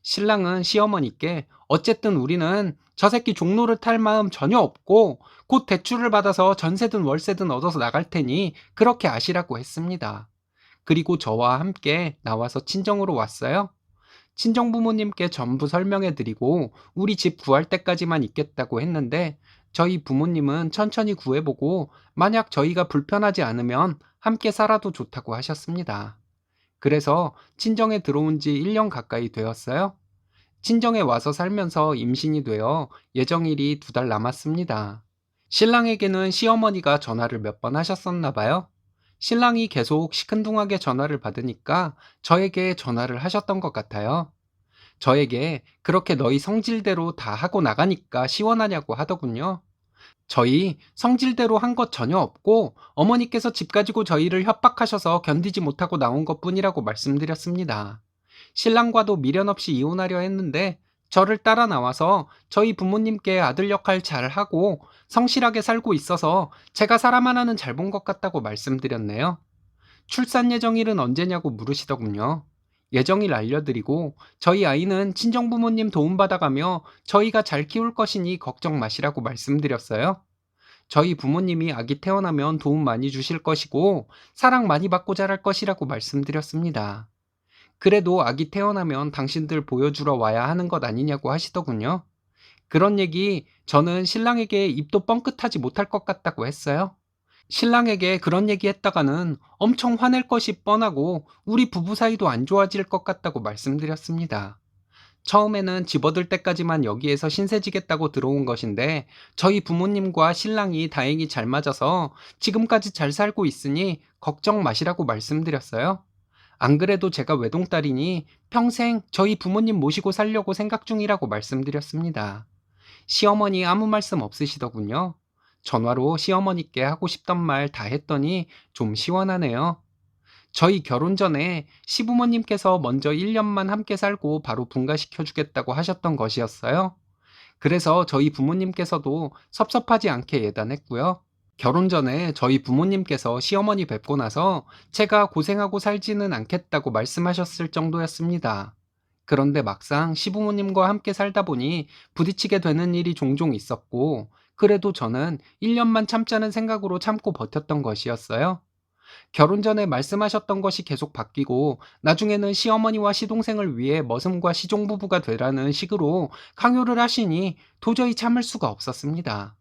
신랑은 시어머니께 어쨌든 우리는 저 새끼 종로를 탈 마음 전혀 없고 곧 대출을 받아서 전세든 월세든 얻어서 나갈 테니 그렇게 아시라고 했습니다. 그리고 저와 함께 나와서 친정으로 왔어요. 친정 부모님께 전부 설명해 드리고 우리 집 구할 때까지만 있겠다고 했는데 저희 부모님은 천천히 구해보고 만약 저희가 불편하지 않으면 함께 살아도 좋다고 하셨습니다. 그래서 친정에 들어온 지 1년 가까이 되었어요. 친정에 와서 살면서 임신이 되어 예정일이 2달 남았습니다. 신랑에게는 시어머니가 전화를 몇 번 하셨었나 봐요. 신랑이 계속 시큰둥하게 전화를 받으니까 저에게 전화를 하셨던 것 같아요. 저에게 그렇게 너희 성질대로 다 하고 나가니까 시원하냐고 하더군요. 저희 성질대로 한 것 전혀 없고 어머니께서 집 가지고 저희를 협박하셔서 견디지 못하고 나온 것뿐이라고 말씀드렸습니다. 신랑과도 미련 없이 이혼하려 했는데 저를 따라 나와서 저희 부모님께 아들 역할 잘 하고 성실하게 살고 있어서 제가 사람 하나는 잘 본 것 같다고 말씀드렸네요. 출산 예정일은 언제냐고 물으시더군요. 예정일 알려드리고 저희 아이는 친정부모님 도움받아가며 저희가 잘 키울 것이니 걱정 마시라고 말씀드렸어요. 저희 부모님이 아기 태어나면 도움 많이 주실 것이고 사랑 많이 받고 자랄 것이라고 말씀드렸습니다. 그래도 아기 태어나면 당신들 보여주러 와야 하는 것 아니냐고 하시더군요. 그런 얘기 저는 신랑에게 입도 뻥끗하지 못할 것 같다고 했어요. 신랑에게 그런 얘기 했다가는 엄청 화낼 것이 뻔하고 우리 부부 사이도 안 좋아질 것 같다고 말씀드렸습니다. 처음에는 집어들 때까지만 여기에서 신세지겠다고 들어온 것인데 저희 부모님과 신랑이 다행히 잘 맞아서 지금까지 잘 살고 있으니 걱정 마시라고 말씀드렸어요. 안 그래도 제가 외동딸이니 평생 저희 부모님 모시고 살려고 생각 중이라고 말씀드렸습니다. 시어머니 아무 말씀 없으시더군요. 전화로 시어머니께 하고 싶던 말 다 했더니 좀 시원하네요. 저희 결혼 전에 시부모님께서 먼저 1년만 함께 살고 바로 분가시켜 주겠다고 하셨던 것이었어요. 그래서 저희 부모님께서도 섭섭하지 않게 예단했고요. 결혼 전에 저희 부모님께서 시어머니 뵙고 나서 제가 고생하고 살지는 않겠다고 말씀하셨을 정도였습니다. 그런데 막상 시부모님과 함께 살다 보니 부딪히게 되는 일이 종종 있었고, 그래도 저는 1년만 참자는 생각으로 참고 버텼던 것이었어요. 결혼 전에 말씀하셨던 것이 계속 바뀌고, 나중에는 시어머니와 시동생을 위해 머슴과 시종부부가 되라는 식으로 강요를 하시니 도저히 참을 수가 없었습니다.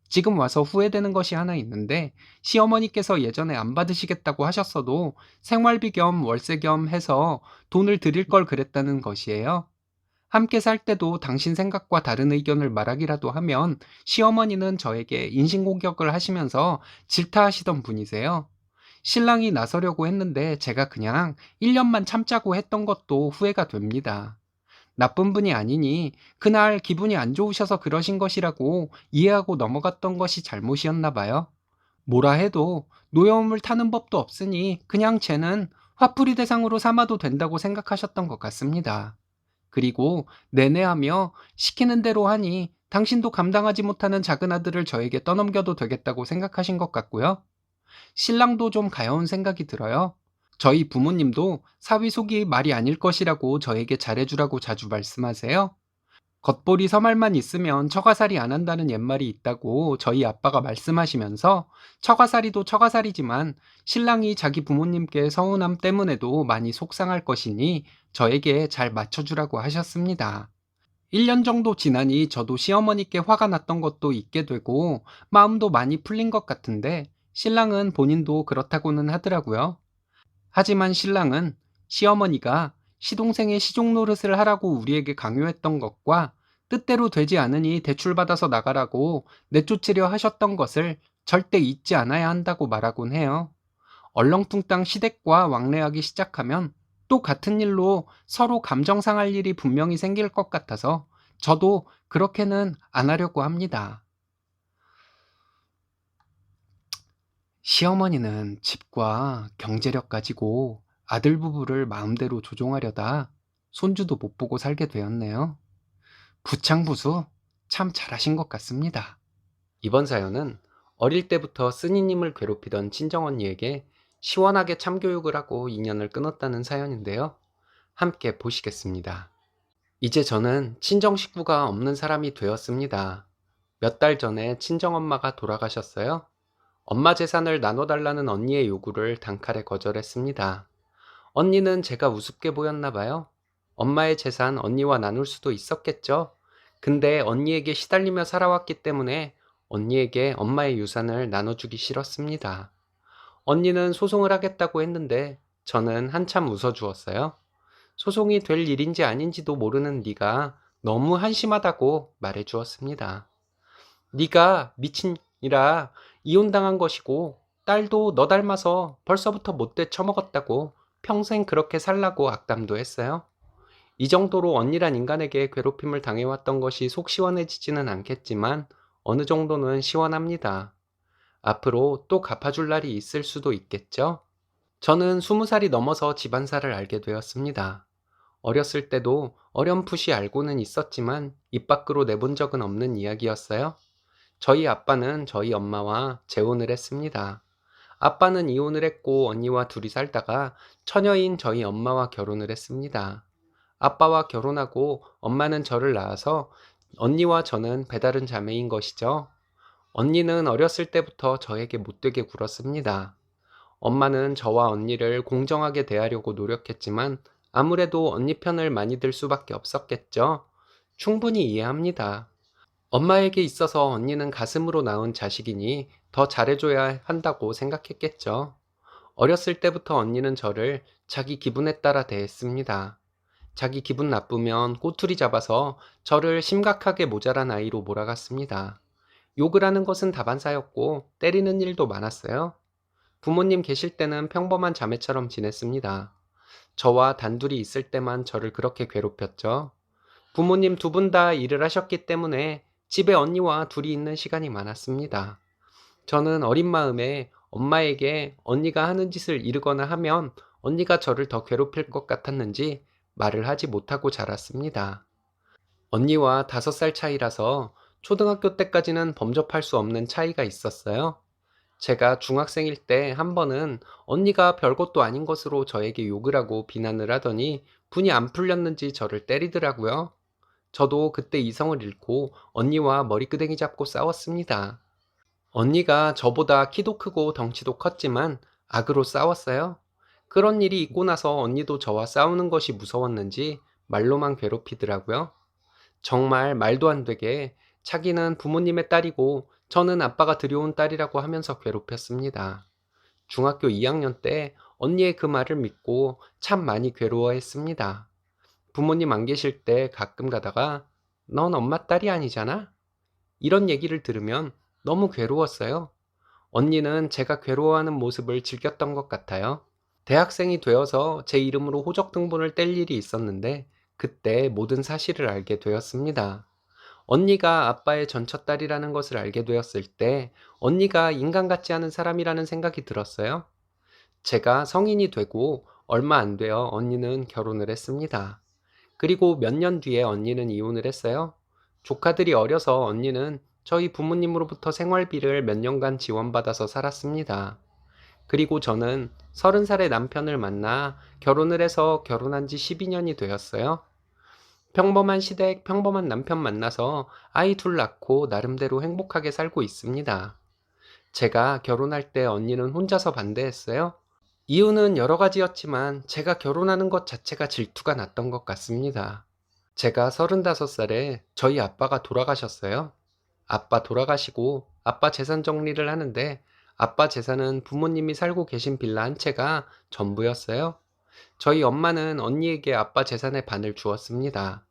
지금 와서 후회되는 것이 하나 있는데 시어머니께서 예전에 안 받으시겠다고 하셨어도 생활비 겸 월세 겸 해서 돈을 드릴 걸 그랬다는 것이에요. 함께 살 때도 당신 생각과 다른 의견을 말하기라도 하면 시어머니는 저에게 인신공격을 하시면서 질타하시던 분이세요. 신랑이 나서려고 했는데 제가 그냥 1년만 참자고 했던 것도 후회가 됩니다. 나쁜 분이 아니니 그날 기분이 안 좋으셔서 그러신 것이라고 이해하고 넘어갔던 것이 잘못이었나 봐요. 뭐라 해도 노여움을 타는 법도 없으니 그냥 쟤는 화풀이 대상으로 삼아도 된다고 생각하셨던 것 같습니다. 그리고 내내하며 시키는 대로 하니 당신도 감당하지 못하는 작은 아들을 저에게 떠넘겨도 되겠다고 생각하신 것 같고요. 신랑도 좀 가여운 생각이 들어요. 저희 부모님도 사위 속이 말이 아닐 것이라고 저에게 잘해주라고 자주 말씀하세요. 겉보리 서말만 있으면 처가살이 안 한다는 옛말이 있다고 저희 아빠가 말씀하시면서 처가살이도 처가살이지만 신랑이 자기 부모님께 서운함 때문에도 많이 속상할 것이니 저에게 잘 맞춰주라고 하셨습니다. 1년 정도 지나니 저도 시어머니께 화가 났던 것도 잊게 되고 마음도 많이 풀린 것 같은데 신랑은 본인도 그렇다고는 하더라고요. 하지만 신랑은 시어머니가 시동생의 시종 노릇을 하라고 우리에게 강요했던 것과 뜻대로 되지 않으니 대출받아서 나가라고 내쫓으려 하셨던 것을 절대 잊지 않아야 한다고 말하곤 해요. 얼렁뚱땅 시댁과 왕래하기 시작하면 또 같은 일로 서로 감정 상할 일이 분명히 생길 것 같아서 저도 그렇게는 안 하려고 합니다. 시어머니는 집과 경제력 가지고 아들 부부를 마음대로 조종하려다 손주도 못 보고 살게 되었네요. 부창부수 참 잘하신 것 같습니다. 이번 사연은 어릴 때부터 쓰니님을 괴롭히던 친정언니에게 시원하게 참교육을 하고 인연을 끊었다는 사연인데요. 함께 보시겠습니다. 이제 저는 친정 식구가 없는 사람이 되었습니다. 몇 달 전에 친정엄마가 돌아가셨어요. 엄마 재산을 나눠달라는 언니의 요구를 단칼에 거절했습니다. 언니는 제가 우습게 보였나 봐요. 엄마의 재산 언니와 나눌 수도 있었겠죠. 근데 언니에게 시달리며 살아왔기 때문에 언니에게 엄마의 유산을 나눠주기 싫었습니다. 언니는 소송을 하겠다고 했는데 저는 한참 웃어주었어요. 소송이 될 일인지 아닌지도 모르는 네가 너무 한심하다고 말해주었습니다. 네가 미친이라 이혼당한 것이고 딸도 너 닮아서 벌써부터 못돼 처먹었다고 평생 그렇게 살라고 악담도 했어요. 이 정도로 언니란 인간에게 괴롭힘을 당해왔던 것이 속 시원해지지는 않겠지만 어느 정도는 시원합니다. 앞으로 또 갚아줄 날이 있을 수도 있겠죠? 저는 20살이 넘어서 집안사를 알게 되었습니다. 어렸을 때도 어렴풋이 알고는 있었지만 입 밖으로 내본 적은 없는 이야기였어요. 저희 아빠는 저희 엄마와 재혼을 했습니다. 아빠는 이혼을 했고 언니와 둘이 살다가 처녀인 저희 엄마와 결혼을 했습니다. 아빠와 결혼하고 엄마는 저를 낳아서 언니와 저는 배다른 자매인 것이죠. 언니는 어렸을 때부터 저에게 못되게 굴었습니다. 엄마는 저와 언니를 공정하게 대하려고 노력했지만 아무래도 언니 편을 많이 들 수밖에 없었겠죠. 충분히 이해합니다. 엄마에게 있어서 언니는 가슴으로 낳은 자식이니 더 잘해줘야 한다고 생각했겠죠. 어렸을 때부터 언니는 저를 자기 기분에 따라 대했습니다. 자기 기분 나쁘면 꼬투리 잡아서 저를 심각하게 모자란 아이로 몰아갔습니다. 욕을 하는 것은 다반사였고 때리는 일도 많았어요. 부모님 계실 때는 평범한 자매처럼 지냈습니다. 저와 단둘이 있을 때만 저를 그렇게 괴롭혔죠. 부모님 두 분 다 일을 하셨기 때문에 집에 언니와 둘이 있는 시간이 많았습니다. 저는 어린 마음에 엄마에게 언니가 하는 짓을 이르거나 하면 언니가 저를 더 괴롭힐 것 같았는지 말을 하지 못하고 자랐습니다. 언니와 5살 차이라서 초등학교 때까지는 범접할 수 없는 차이가 있었어요. 제가 중학생일 때 한 번은 언니가 별것도 아닌 것으로 저에게 욕을 하고 비난을 하더니 분이 안 풀렸는지 저를 때리더라고요. 저도 그때 이성을 잃고 언니와 머리끄댕이 잡고 싸웠습니다. 언니가 저보다 키도 크고 덩치도 컸지만 악으로 싸웠어요. 그런 일이 있고 나서 언니도 저와 싸우는 것이 무서웠는지 말로만 괴롭히더라고요. 정말 말도 안 되게 자기는 부모님의 딸이고 저는 아빠가 들여온 딸이라고 하면서 괴롭혔습니다. 중학교 2학년 때 언니의 그 말을 믿고 참 많이 괴로워했습니다. 부모님 안 계실 때 가끔 가다가 넌 엄마 딸이 아니잖아? 이런 얘기를 들으면 너무 괴로웠어요. 언니는 제가 괴로워하는 모습을 즐겼던 것 같아요. 대학생이 되어서 제 이름으로 호적 등본을 뗄 일이 있었는데 그때 모든 사실을 알게 되었습니다. 언니가 아빠의 전처딸이라는 것을 알게 되었을 때 언니가 인간 같지 않은 사람이라는 생각이 들었어요. 제가 성인이 되고 얼마 안 되어 언니는 결혼을 했습니다. 그리고 몇 년 뒤에 언니는 이혼을 했어요. 조카들이 어려서 언니는 저희 부모님으로부터 생활비를 몇 년간 지원받아서 살았습니다. 그리고 저는 30살의 남편을 만나 결혼을 해서 결혼한 지 12년이 되었어요. 평범한 시댁, 평범한 남편 만나서 아이 둘 낳고 나름대로 행복하게 살고 있습니다. 제가 결혼할 때 언니는 혼자서 반대했어요. 이유는 여러 가지였지만 제가 결혼하는 것 자체가 질투가 났던 것 같습니다. 제가 35살에 저희 아빠가 돌아가셨어요. 아빠 돌아가시고 아빠 재산 정리를 하는데 아빠 재산은 부모님이 살고 계신 빌라 한 채가 전부였어요. 저희 엄마는 언니에게 아빠 재산의 반을 주었습니다.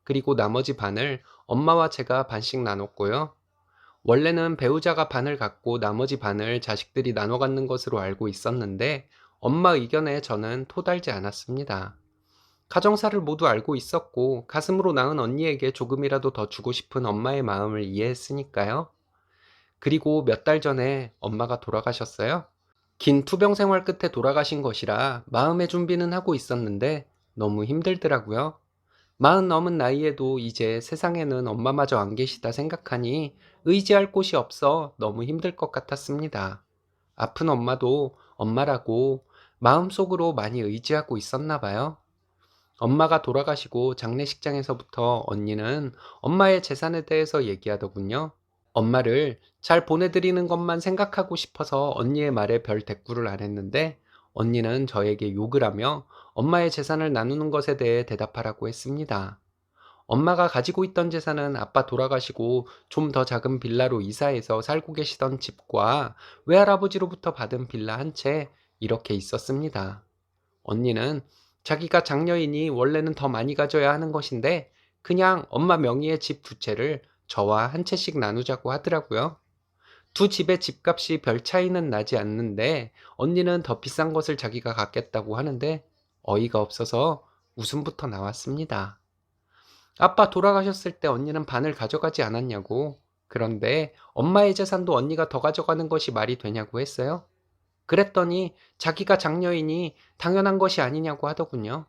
그리고 나머지 반을 엄마와 제가 반씩 나눴고요. 원래는 배우자가 반을 갖고 나머지 반을 자식들이 나눠 갖는 것으로 알고 있었는데 엄마 의견에 저는 토달지 않았습니다. 가정사를 모두 알고 있었고 가슴으로 낳은 언니에게 조금이라도 더 주고 싶은 엄마의 마음을 이해했으니까요. 그리고 몇 달 전에 엄마가 돌아가셨어요. 긴 투병 생활 끝에 돌아가신 것이라 마음의 준비는 하고 있었는데 너무 힘들더라고요. 40 넘은 나이에도 이제 세상에는 엄마마저 안 계시다 생각하니 의지할 곳이 없어 너무 힘들 것 같았습니다. 아픈 엄마도 엄마라고 마음속으로 많이 의지하고 있었나 봐요. 엄마가 돌아가시고 장례식장에서부터 언니는 엄마의 재산에 대해서 얘기하더군요. 엄마를 잘 보내드리는 것만 생각하고 싶어서 언니의 말에 별 대꾸를 안 했는데 언니는 저에게 욕을 하며 엄마의 재산을 나누는 것에 대해 대답하라고 했습니다. 엄마가 가지고 있던 재산은 아빠 돌아가시고 좀 더 작은 빌라로 이사해서 살고 계시던 집과 외할아버지로부터 받은 빌라 한 채 이렇게 있었습니다. 언니는 자기가 장녀이니 원래는 더 많이 가져야 하는 것인데 그냥 엄마 명의의 집 두 채를 저와 한 채씩 나누자고 하더라고요. 두 집의 집값이 별 차이는 나지 않는데 언니는 더 비싼 것을 자기가 갖겠다고 하는데 어이가 없어서 웃음부터 나왔습니다. 아빠 돌아가셨을 때 언니는 반을 가져가지 않았냐고. 그런데 엄마의 재산도 언니가 더 가져가는 것이 말이 되냐고 했어요. 그랬더니 자기가 장녀이니 당연한 것이 아니냐고 하더군요.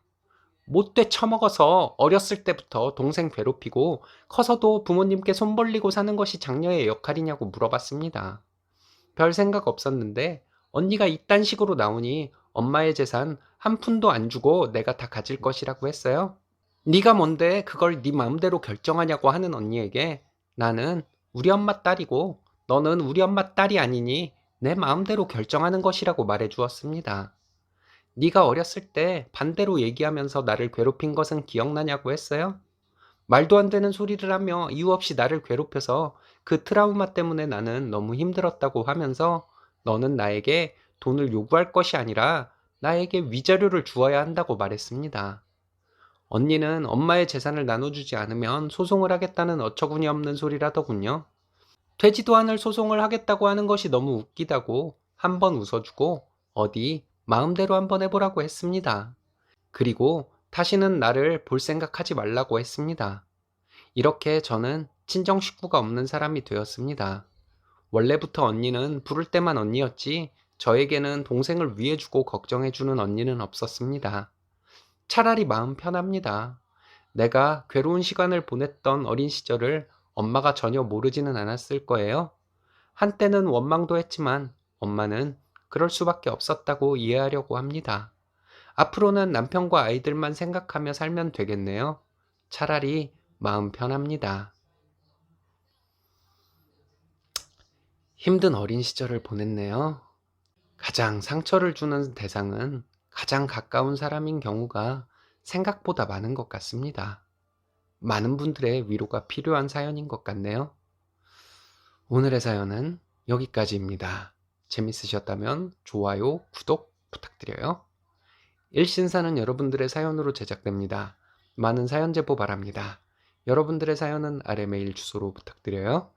못돼 처먹어서 어렸을 때부터 동생 괴롭히고 커서도 부모님께 손 벌리고 사는 것이 장녀의 역할이냐고 물어봤습니다. 별 생각 없었는데 언니가 이딴 식으로 나오니 엄마의 재산 한 푼도 안 주고 내가 다 가질 것이라고 했어요. 네가 뭔데 그걸 네 마음대로 결정하냐고 하는 언니에게 나는 우리 엄마 딸이고 너는 우리 엄마 딸이 아니니 내 마음대로 결정하는 것이라고 말해 주었습니다. 네가 어렸을 때 반대로 얘기하면서 나를 괴롭힌 것은 기억나냐고 했어요. 말도 안 되는 소리를 하며 이유 없이 나를 괴롭혀서 그 트라우마 때문에 나는 너무 힘들었다고 하면서 너는 나에게 돈을 요구할 것이 아니라 나에게 위자료를 주어야 한다고 말했습니다. 언니는 엄마의 재산을 나눠주지 않으면 소송을 하겠다는 어처구니 없는 소리라더군요. 되지도 않을 소송을 하겠다고 하는 것이 너무 웃기다고 한번 웃어주고 어디 마음대로 한번 해보라고 했습니다. 그리고 다시는 나를 볼 생각하지 말라고 했습니다. 이렇게 저는 친정 식구가 없는 사람이 되었습니다. 원래부터 언니는 부를 때만 언니였지 저에게는 동생을 위해주고 걱정해주는 언니는 없었습니다. 차라리 마음 편합니다. 내가 괴로운 시간을 보냈던 어린 시절을 엄마가 전혀 모르지는 않았을 거예요. 한때는 원망도 했지만 엄마는 그럴 수밖에 없었다고 이해하려고 합니다. 앞으로는 남편과 아이들만 생각하며 살면 되겠네요. 차라리 마음 편합니다. 힘든 어린 시절을 보냈네요. 가장 상처를 주는 대상은 가장 가까운 사람인 경우가 생각보다 많은 것 같습니다. 많은 분들의 위로가 필요한 사연인 것 같네요. 오늘의 사연은 여기까지입니다. 재밌으셨다면 좋아요, 구독 부탁드려요. 일신사는 여러분들의 사연으로 제작됩니다. 많은 사연 제보 바랍니다. 여러분들의 사연은 아래 메일 주소로 부탁드려요.